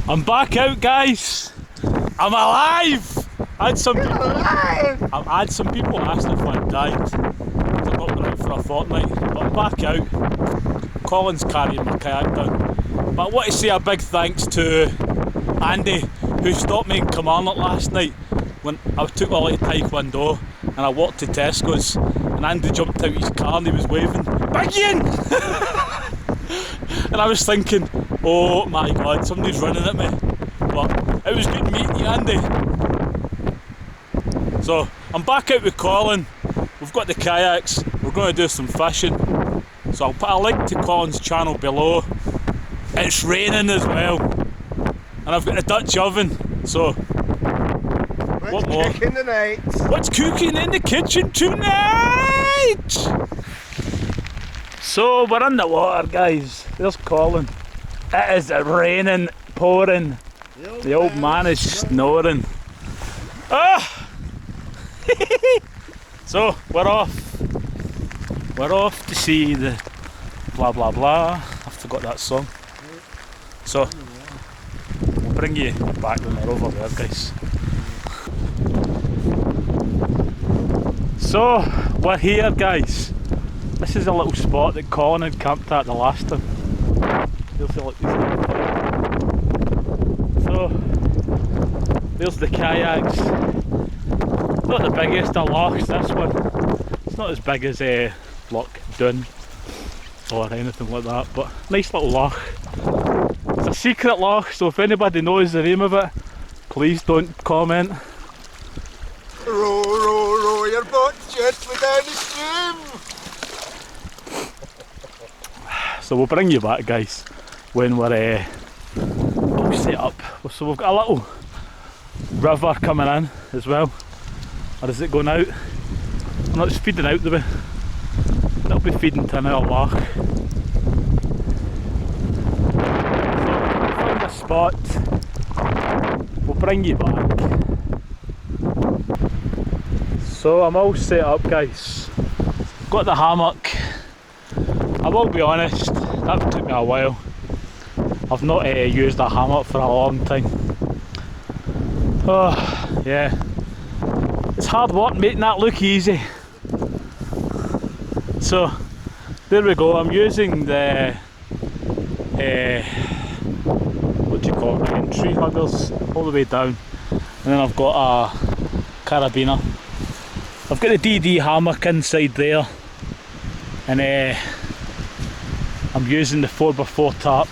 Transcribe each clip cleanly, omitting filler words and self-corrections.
I'm back out, guys. I'm alive. I had some people asking if I died. I've not been out for a fortnight, but I'm back out. Colin's carrying my kayak down. But I want to say a big thanks to Andy, who stopped me in Kilmarnock last night when I took my little taekwondo and I walked to Tesco's, and Andy jumped out his car and he was waving, "Big Ian!" And I was thinking, oh my god, somebody's running at me. But it was good meeting you, Andy. So I'm back out with Colin. We've got the kayaks. We're going to do some fishing. So I'll put a link to Colin's channel below. It's raining as well, and I've got a Dutch oven. So what's cooking tonight? What's cooking in the kitchen tonight? So we're in the water, guys. There's Colin. It is raining, pouring. The old man is snoring. Ah! So we're off. We're off to see the blah blah blah. I forgot that song. So we'll bring you back when we're over there, guys. So we're here, guys. This is a little spot that Colin had camped at the last time. So there's the kayaks. Not the biggest of lochs, this one. It's not as big as Loch Doon or anything like that, but nice little loch. It's a secret loch, so if anybody knows the name of it, please don't comment. Row, row, row your boat gently down the stream. So we'll bring you back, guys, when we're all set up. So we've got a little river coming in as well. Or is it going out? No, it's feeding out the way. It'll be feeding to another loch. So we found a spot. We'll bring you back. So I'm all set up, guys. Got the hammock. I will be honest, that took me a while. I've not used a hammock for a long time. Oh, yeah. It's hard work making that look easy. So, there we go. I'm using the, what do you call it, entry huggers all the way down. And then I've got a carabiner. I've got the DD hammock inside there. And I'm using the 4x4 tarp.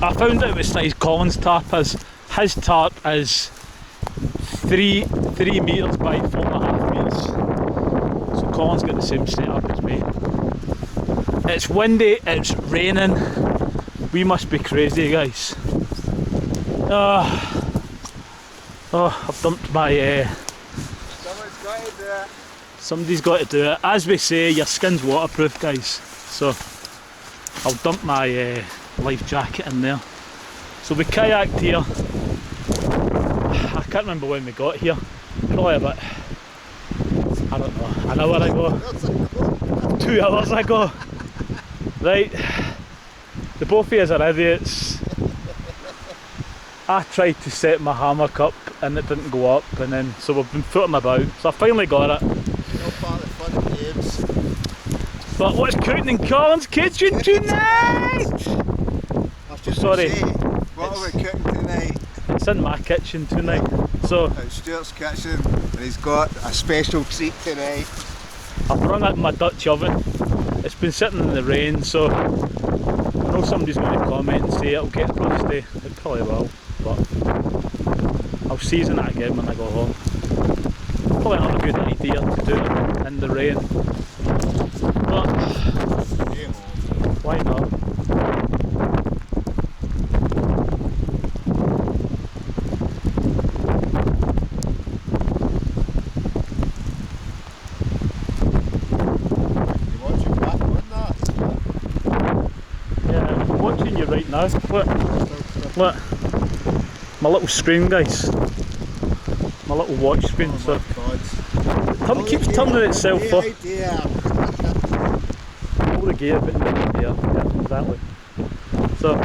I found out what size Colin's tarp is. His tarp is 3 metres by 4.5 metres. So Colin's got the same setup as me. It's windy, it's raining. We must be crazy, guys. I've dumped my... Somebody's got to do it. As we say, your skin's waterproof, guys. So I'll dump my life jacket in there. So we kayaked here. I can't remember when we got here. Probably about, I don't know, an hour ago. 2 hours ago. Right. The both of us are idiots. I tried to set my hammock up and it didn't go up, and then so we've been footing about. So I finally got it. All part of the fun and games. But what's cooking in Colin's kitchen tonight? Sorry. What are we cooking tonight? It's in my kitchen tonight. So It's Stuart's kitchen, and he's got a special treat tonight. I've rung up my Dutch oven. It's been sitting in the rain, so I know somebody's going to comment and say it'll get rusty. It probably will, but I'll season it again when I go home. Probably not a good idea to do it in the rain, but why not? You watching back on that? Yeah, I'm watching you right now. Look, my little screen, guys. My little watch screen. So it keeps turning itself off. All the gear, but yeah, exactly. So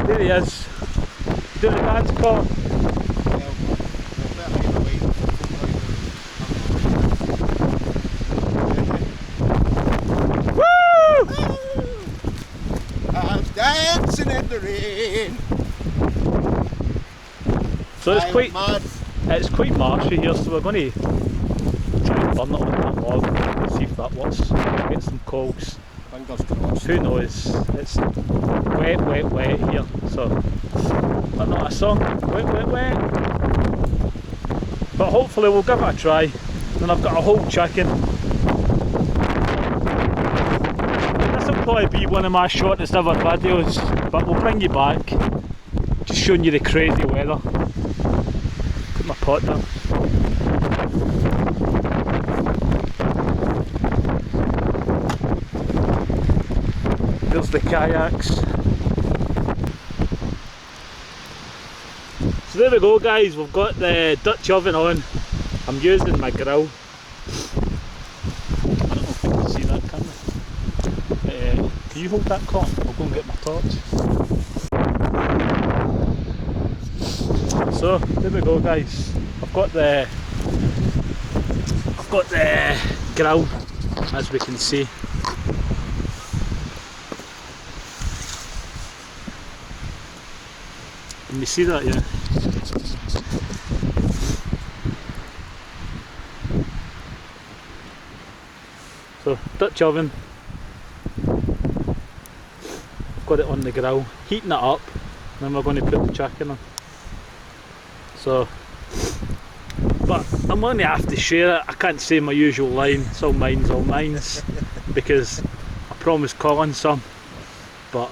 there he is. do the dance call? I'm dancing in the rain. So it's quite marshy here, so we're going to try and burn it on that log, see if that works, get some coals. Fingers crossed. Who knows, it's wet here, so, but not a song, wet. But hopefully we'll give it a try, and I've got a whole chicken. This will probably be one of my shortest ever videos, but we'll bring you back, just showing you the crazy weather. Put my pot down. There's the kayaks. So there we go guys, we've got the Dutch oven on. I'm using my grill. I don't know if you can see that, can you? Can you hold that corn? I'll go and get my torch. So there we go guys. I've got the grill, as we can see. Can you see that? Yeah. So Dutch oven. I've got it on the grill, heating it up, and then we're going to put the chicken on. So, but I'm going to have to share it. I can't say my usual line, it's all mine's, because I promised Colin some. But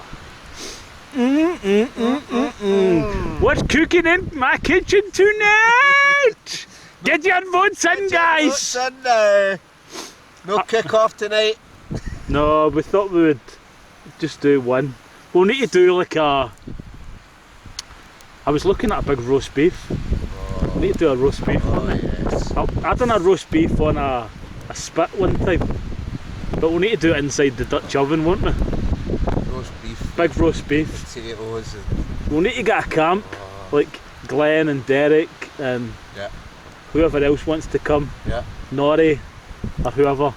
what's cooking in my kitchen tonight? Get your votes in, guys! Votes in now. No kick-off tonight. No, we thought we would just do one. We'll need to do like a... I was looking at a big roast beef. We need to do a roast beef. Yes. I done a roast beef on a spit one time. But we'll need to do it inside the Dutch oven, won't we? Roast beef. Big roast beef. Potatoes and... We'll need to get a camp, like Glenn and Derek and whoever else wants to come. Yeah. Norrie or whoever.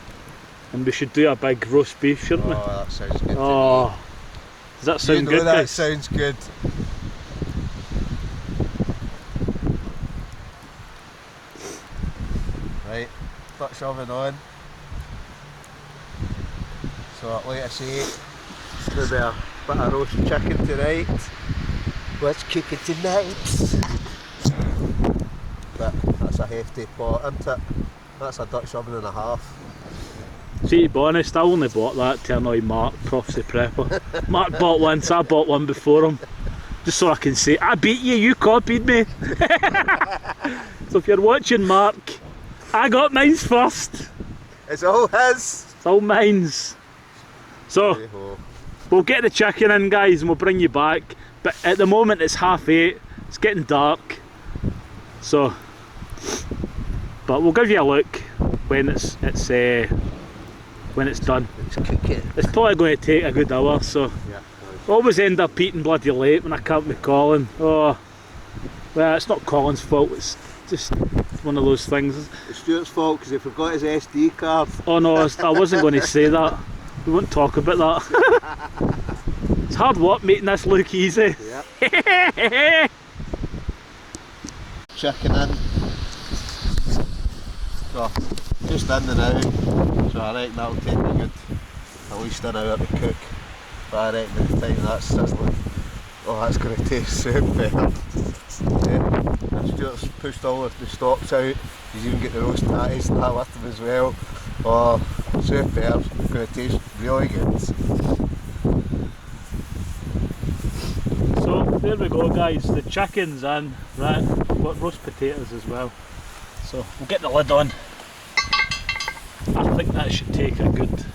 And we should do a big roast beef, shouldn't we? Oh, that sounds good. Oh, does that sound good, that guys? sounds good. Right, Dutch oven on. So, like I say, there'll be a bit of roast chicken tonight. Let's cook it tonight. But that's a hefty pot, isn't it? That's a Dutch oven and a half. See, to be honest, I only bought that to annoy Mark, Prophecy Prepper. Mark bought one, so I bought one before him. Just so I can say, I beat you, you copied me. So if you're watching, Mark, I got mine's first. It's all his. It's all mine's. So, we'll get the chicken in, guys, and we'll bring you back. But at the moment it's 8:30, it's getting dark. So, but we'll give you a look when it's done. It's cooking. It's probably going to take a good hour, so Yeah. always end up eating bloody late when I can't be Colin. Oh, well, it's not Colin's fault, it's just one of those things. It's Stuart's fault because he forgot his SD card. Oh no, I wasn't going to say that. We won't talk about that. It's hard work making this look easy. Yeah. Chicken in. So, just in the now. So I reckon that'll take me good at least an hour to cook. But I reckon by the time that's sizzling, oh, that's going to taste super. Yeah. And Stuart's pushed all of the stops out. He's even got the roast patties and that with him as well. Oh, superb. It's going to taste really good. So there we go, guys, the chicken's in, right, we've got roast potatoes as well. So we'll get the lid on. I think that should take a good,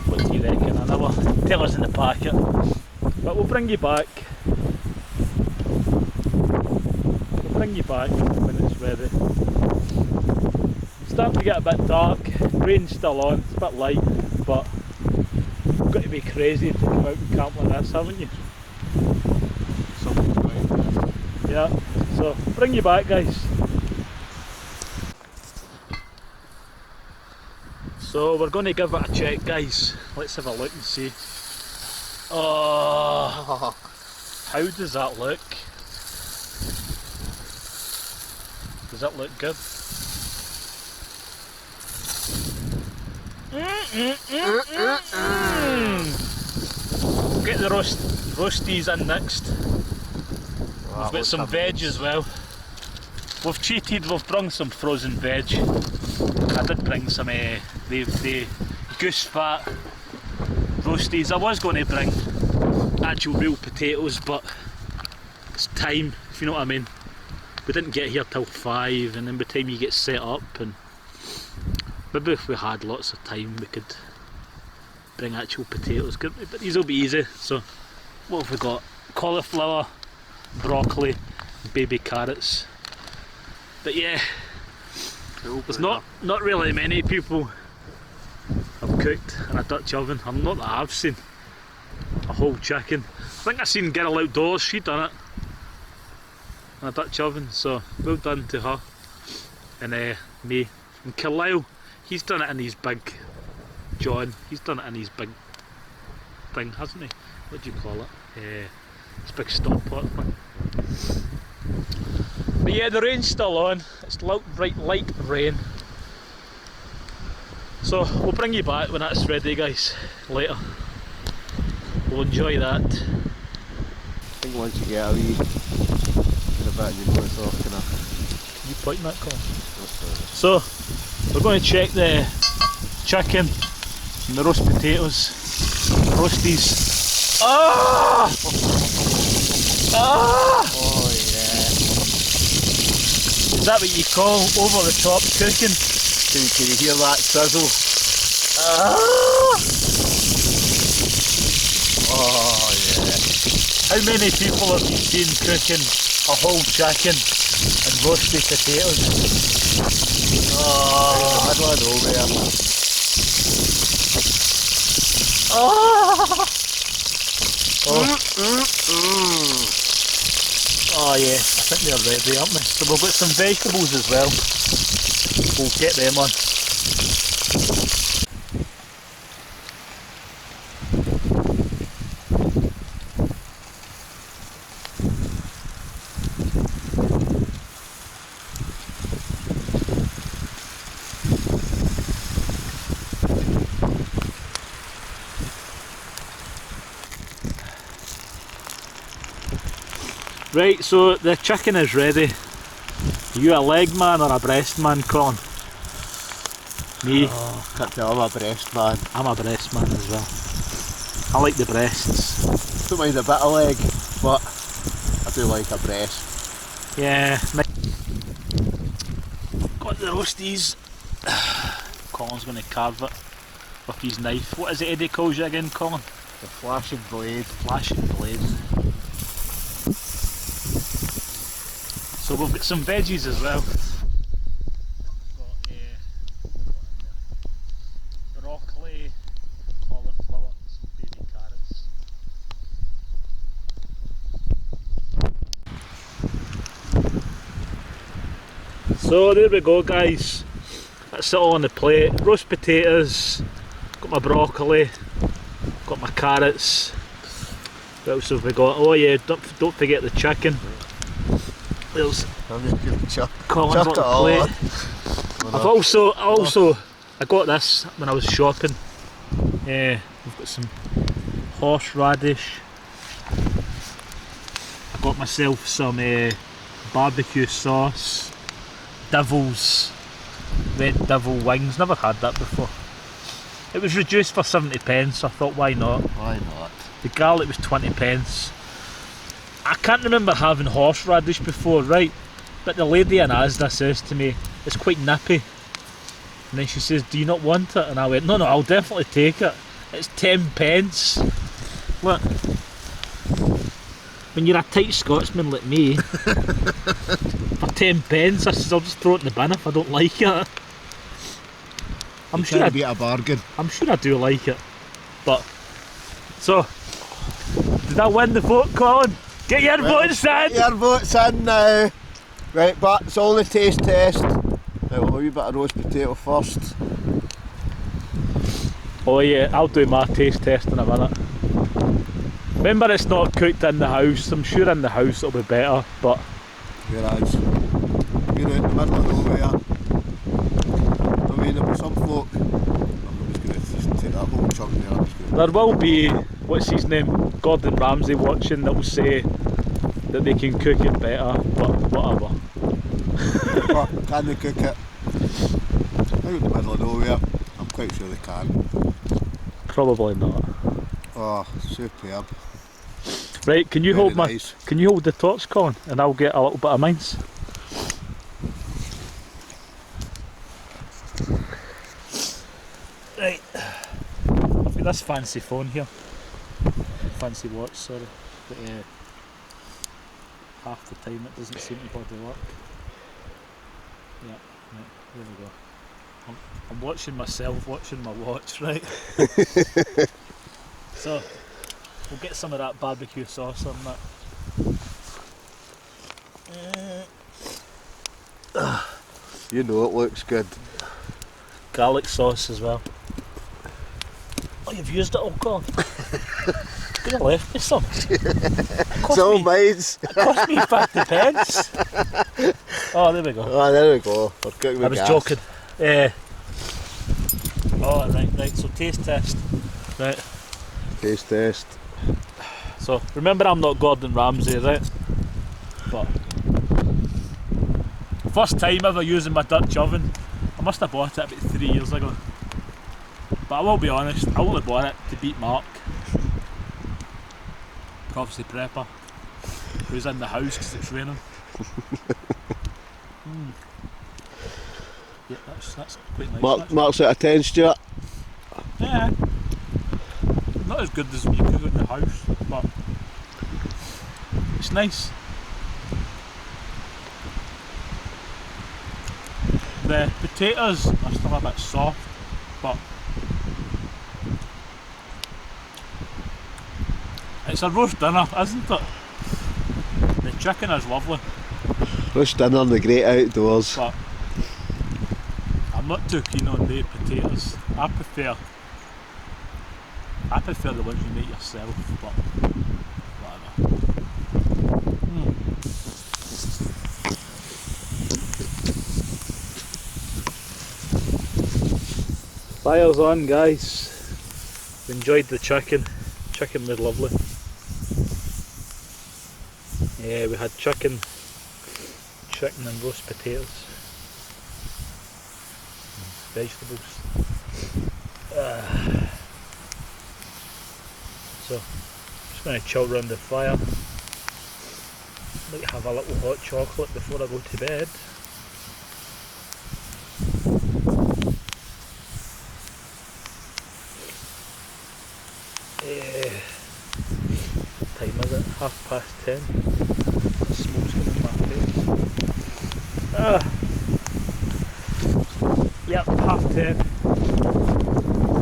what do you reckon, an hour? Tell us in the packet. But we'll bring you back. We'll bring you back when it's ready. It's starting to get a bit dark, rain's still on, it's a bit light, but you've got to be crazy to come out and camp like this, haven't you? Something's going. Yeah, so bring you back, guys. So we're going to give it a check, guys. Let's have a look and see. Oh, how does that look? Does that look good? Get the roasties in next. We've got some veg as well. We've cheated, we've brought some frozen veg. I did bring some the goose fat roasties. I was going to bring actual real potatoes, but it's time, if you know what I mean. We didn't get here till 5, and then by the time you get set up, and maybe if we had lots of time we could bring actual potatoes, but these will be easy. So what have we got? Cauliflower, broccoli, baby carrots. But yeah, there's not really many people have cooked in a Dutch oven. I'm not that I've seen a whole chicken. I think I seen Girl Outdoors, she done it in a Dutch oven, so well done to her. And me. And Carlisle, he's done it in his big, John, he's done it in his big thing, hasn't he? What do you call it? It's big stock pot thing. But yeah, the rain's still on. It's light rain. So we'll bring you back when that's ready, guys, later. We'll enjoy that. I think once you get a wee kind of bit, you know it's off kind of. Can you point that, Colin? So we're going to check the chicken and the roast potatoes, roasties. Ah! Ah! Oh yeah. Is that what you call over the top cooking? Can you hear that sizzle? Ah! Oh yeah. How many people have you seen cooking a whole chicken and roasted potatoes? Oh, I don't know, man. oh. Oh yeah, I think they're ready, aren't they? So we've got some vegetables as well. We'll get them on. Right, so the chicken is ready. Are you a leg man or a breast man, Colin? Me? Oh, can't tell, I'm a breast man. I'm a breast man as well. I like the breasts. Don't mind a bit of leg, but I do like a breast. Yeah. Got the roasties. Colin's going to carve it with his knife. What is it Eddie calls you again, Colin? The flashing blade. Flashing blade. So we've got some veggies as well. Got broccoli, cauliflower, some baby carrots. So there we go, guys. That's it all on the plate. Roast potatoes, got my broccoli, got my carrots. What else have we got? Oh yeah, don't forget the chicken. There's Colin's on the plate. I've also I got this when I was shopping. Yeah, we've got some horseradish. I got myself some barbecue sauce, Devil's red devil wings. Never had that before. It was reduced for 70p, so I thought why not? Why not? The garlic was 20p. I can't remember having horseradish before, right? But the lady in Asda says to me, it's quite nippy. And then she says, do you not want it? And I went, no, I'll definitely take it. It's 10p. Look. When you're a tight Scotsman like me, for 10p, I says, I'll just throw it in the bin if I don't like it. I'm sure I'd be a bargain. I'm sure I do like it. But, so, did I win the vote, Colin? Get your votes in! Get your votes in now. Right, but it's only taste test. Right, we'll have a wee bit of roast potato first. Oh yeah, I'll do my taste test in a minute. Remember, it's not cooked in the house. I'm sure in the house it'll be better, but... Whereas, you're out in the middle of nowhere. I mean, there'll be some folk... I'm just going to just take that whole chunk there. I'm just gonna... There will be, what's his name, Gordon Ramsay watching that will say that they can cook it better, but whatever. But can they cook it? Out in the middle of nowhere, I'm quite sure they can. Probably not. Oh, superb. Right, can you Very hold nice. Can you hold the torch, Colin, and I'll get a little bit of mine's. Right, I've got this fancy phone here, fancy watch, sorry, but half the time it doesn't seem to body work. Yeah, right, there we go. I'm watching myself, watching my watch, right? So, we'll get some of that barbecue sauce on that. You know it looks good. Garlic sauce as well. Oh, you've used it all, Colin. Could have left me some. So mates. It cost me 50 pence. Oh, there we go. Oh, there we go. We're cooking with I was gas. joking. Oh, right, so taste test. Right. Taste test. So, remember I'm not Gordon Ramsay, right? But first time ever using my Dutch oven. I must have bought it about 3 years ago. But I will be honest, I only bought it to beat Mark. Prophecy Prepper, who's in the house because it's raining. Yeah, that's quite nice. Mark's out of 10, Stuart. Yeah. Not as good as when you cook it in the house, but it's nice. The potatoes are still a bit soft, but it's a roast dinner, isn't it? The chicken is lovely, Roast dinner in the great outdoors. but I'm not too keen on the potatoes. I prefer the ones you make yourself, but whatever. Fire's on, guys. We enjoyed the chicken. Chicken was lovely. Yeah, we had chicken and roast potatoes. Vegetables. So, just going to chill around the fire. Might have a little hot chocolate before I go to bed. What time is it? 10:30. The smoke's coming in my face. Yep, 10:30.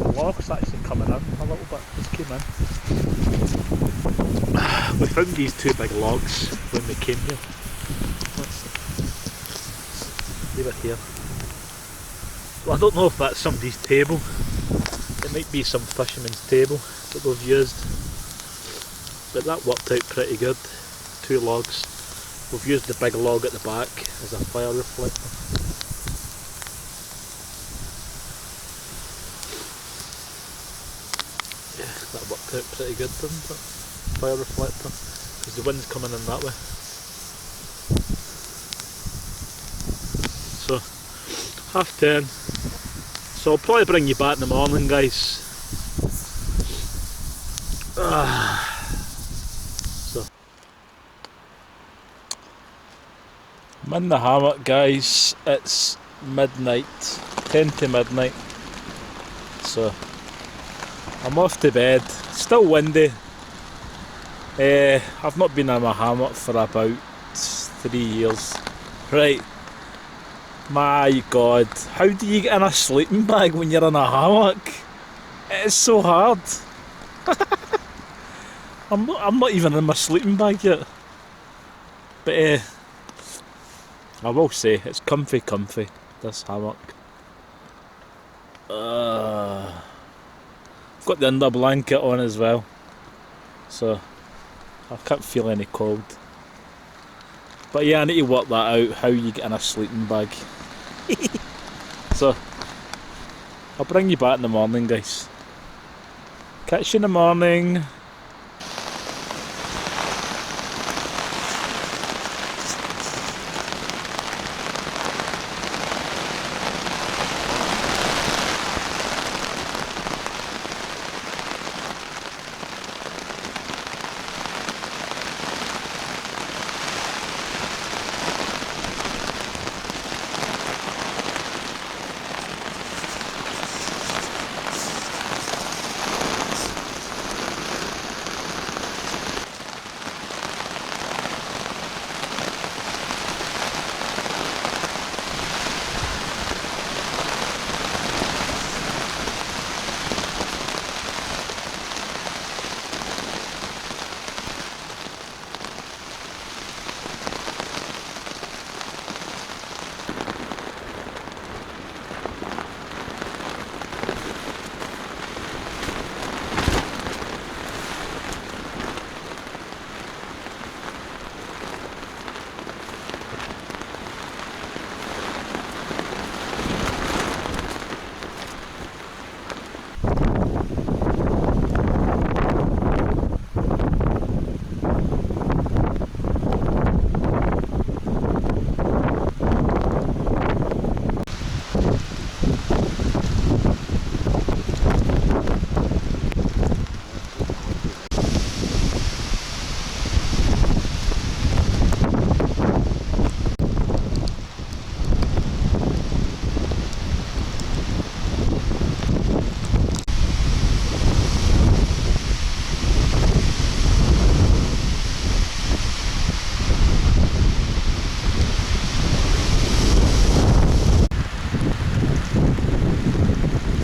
The log's actually coming in a little bit, just came in. We found these two big logs when we came here. Let's leave it here. Well, I don't know if that's somebody's table. It might be some fisherman's table that we've used. But that worked out pretty good. 2 logs. We've used the big log at the back as a fire reflector. Yeah, that worked out pretty good, didn't it? Fire reflector. Because the wind's coming in that way. So, 10:30. So I'll probably bring you back in the morning, guys. So I'm in the hammock, guys. It's midnight, 10 to midnight. So I'm off to bed. Still windy. I've not been in my hammock for about 3 years. Right. My God, how do you get in a sleeping bag when you're in a hammock? It's so hard. I'm not even in my sleeping bag yet. But I will say, it's comfy, this hammock. Got the under blanket on as well, so I can't feel any cold. But yeah, I need to work that out, how you get in a sleeping bag. So, I'll bring you back in the morning, guys. Catch you in the morning.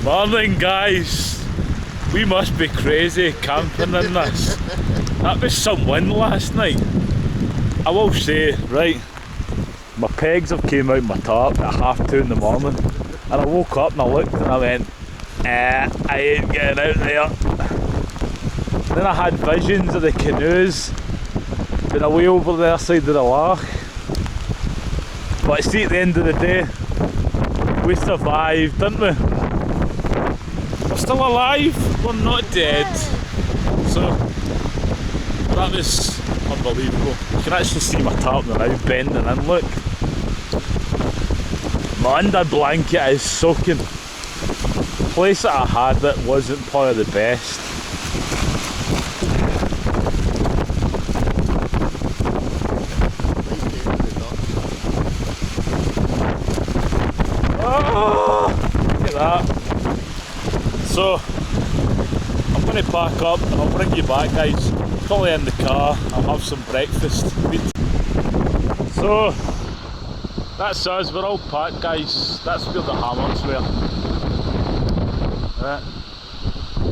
Morning, guys. We must be crazy camping in this. That was some wind last night. I will say, right, my pegs have came out my top at 2:30 in the morning, and I woke up and I looked and I went, I ain't getting out there. Then I had visions of the canoes being away over the other side of the loch. But see, at the end of the day, we survived, didn't we? We're still alive, we're not dead. So that was unbelievable. You can actually see my tarp now bending in, look. My under blanket is soaking. The place that I had that wasn't probably the best. Oh, look at that. So, I'm going to pack up and I'll bring you back, guys. Probably in the car, I'll have some breakfast. So, that's us, we're all packed, guys. That's where the hammocks were. Right.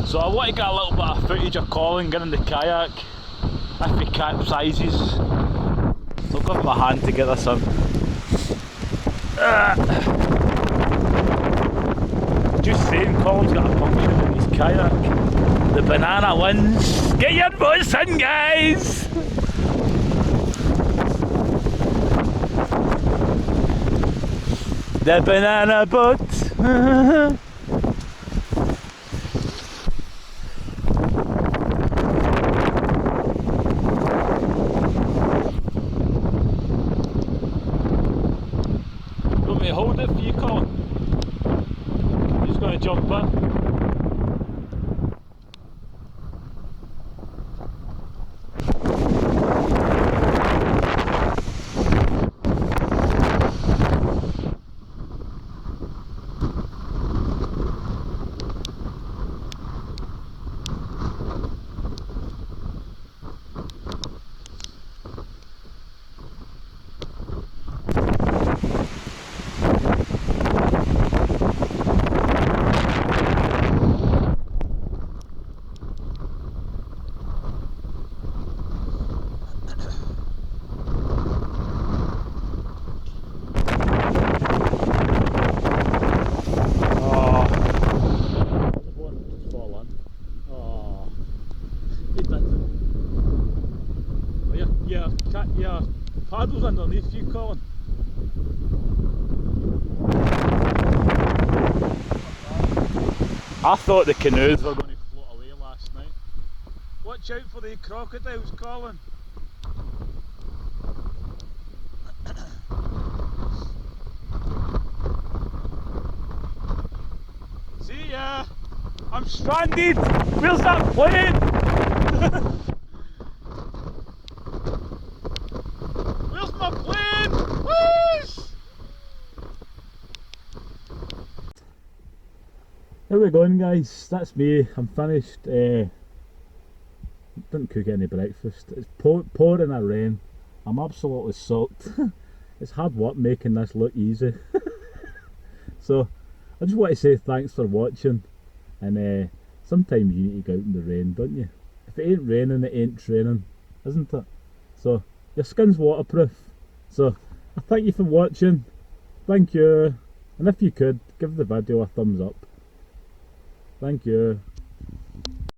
So I want to get a little bit of footage of Colin getting the kayak if he capsizes. So I'll give him a hand to get this in. Just saying, Colin's got a puncture in his kayak. The banana wins. Get your boots in, guys! The banana boat. Want me to hold it for you, Colin? He's going to jump in. your paddles underneath you, Colin. I thought the canoes were going to float away last night. Watch out for the crocodiles, Colin. See ya! I'm stranded! Where's that plane? Where's my plane? Whoosh! How we going, guys? That's me. I'm finished. Didn't cook any breakfast. It's pouring a rain. I'm absolutely soaked. It's hard work making this look easy. So I just want to say thanks for watching, and sometimes you need to go out in the rain, don't you? If it ain't raining, it ain't training, isn't it? So your skin's waterproof. So I thank you for watching. Thank you. And if you could, give the video a thumbs up. Thank you.